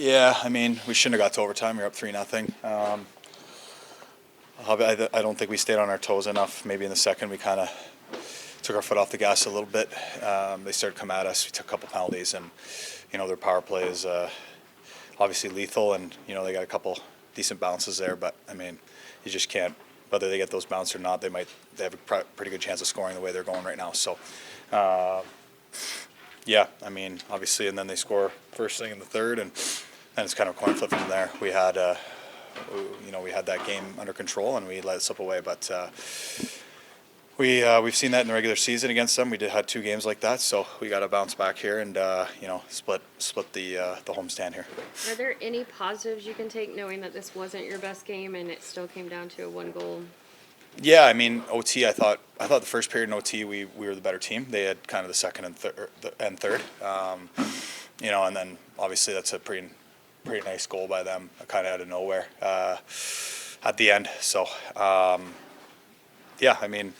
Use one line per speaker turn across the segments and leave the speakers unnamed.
Yeah, I mean, we shouldn't have got to overtime. We were up 3-0. I don't think we stayed on our toes enough. Maybe in the second we kind of took our foot off the gas a little bit. They started to come at us. We took a couple penalties, and their power play is obviously lethal, and they got a couple decent bounces there. But I mean, you just can't. Whether they get those bounces or not, they have a pretty good chance of scoring the way they're going right now. So. Yeah, I mean, obviously, and then they score first thing in the third, and it's kind of a coin flip from there. We had, we had that game under control, and we let it slip away. But we've seen that in the regular season against them. We had 2 games like that, so we got to bounce back here and split the homestand here.
Are there any positives you can take, knowing that this wasn't your best game and it still came down to a 1-goal?
Yeah, I mean, OT. I thought the first period in OT we were the better team. They had kind of the second and third, and then obviously that's a pretty nice goal by them, kind of out of nowhere at the end. So yeah, I mean,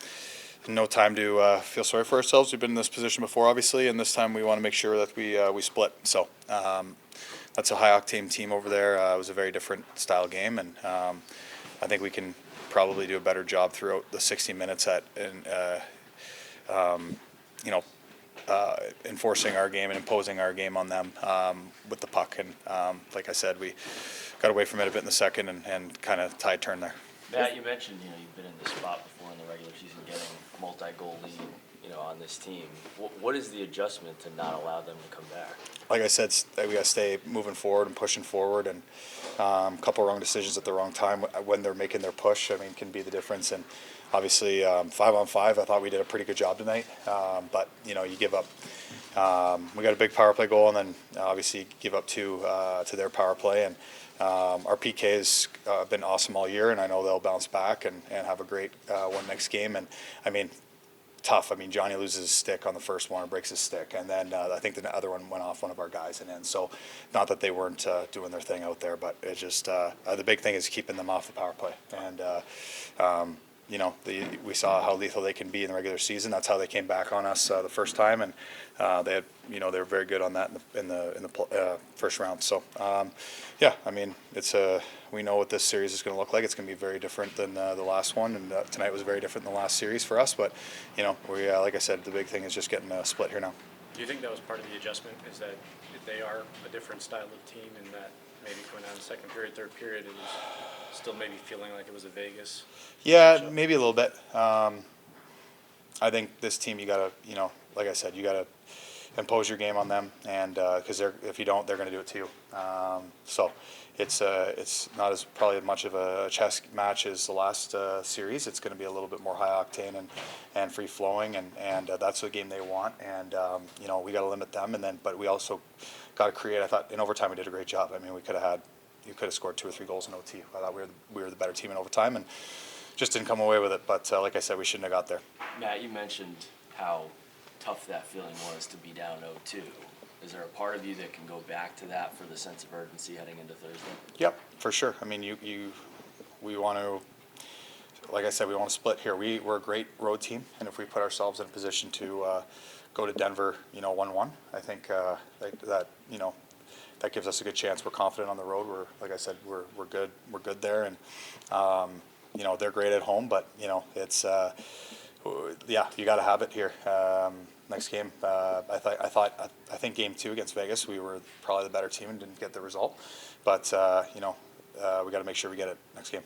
no time to feel sorry for ourselves. We've been in this position before, obviously, and this time we want to make sure that we split. So that's a high octane team over there. It was a very different style game, and I think we can probably do a better job throughout the 60 minutes at enforcing our game and imposing our game on them with the puck. And like I said, we got away from it a bit in the second and kind of tide turn there.
Matt, you mentioned you've been in this spot before in the regular season, getting multi-goal lead on this team. What is the adjustment to not allow them to come back?
Like I said, we got to stay moving forward and pushing forward, and a couple wrong decisions at the wrong time when they're making their push, I mean, can be the difference. And obviously 5-on-5, I thought we did a pretty good job tonight, but you give up. We got a big power play goal, and then obviously give up 2 to their power play. And our PK has been awesome all year, and I know they'll bounce back and have a great one next game. And I mean, tough. I mean, Johnny loses his stick on the first one and breaks his stick, and then I think the other one went off one of our guys. And so, not that they weren't doing their thing out there, but it's just the big thing is keeping them off the power play. And we saw how lethal they can be in the regular season. That's how they came back on us the first time, and they had, they were very good on that in the first round. So, yeah, I mean, we know what this series is going to look like. It's going to be very different than the last one, and tonight was very different than the last series for us. But we like I said, the big thing is just getting a split here now.
Do you think that was part of the adjustment? Is that they are a different style of team, and that maybe coming out in the second period, third period, it was still maybe feeling like it was a Vegas?
Yeah,
matchup?
maybe a little bit. I think this team, you got to, like I said, you got to impose your game on them, and because if you don't, they're going to do it to you. So it's not as probably as much of a chess match as the last series. It's going to be a little bit more high octane and free flowing, and that's the game they want. And we got to limit them, but we also got to create. I thought in overtime we did a great job. I mean, you could have scored 2 or 3 goals in OT. I thought we were the better team in overtime, and just didn't come away with it. But like I said, we shouldn't have got there.
Matt, you mentioned how tough that feeling was to be down 0-2. Is there a part of you that can go back to that for the sense of urgency heading into Thursday?
Yep, for sure. I mean, we want to, like I said, we want to split here. We're a great road team, and if we put ourselves in a position to go to Denver, 1-1, I think that gives us a good chance. We're confident on the road. Like I said, we're good. We're good there, and they're great at home. But it's you got to have it here. Next game, I think game 2 against Vegas, we were probably the better team and didn't get the result. But we got to make sure we get it next game.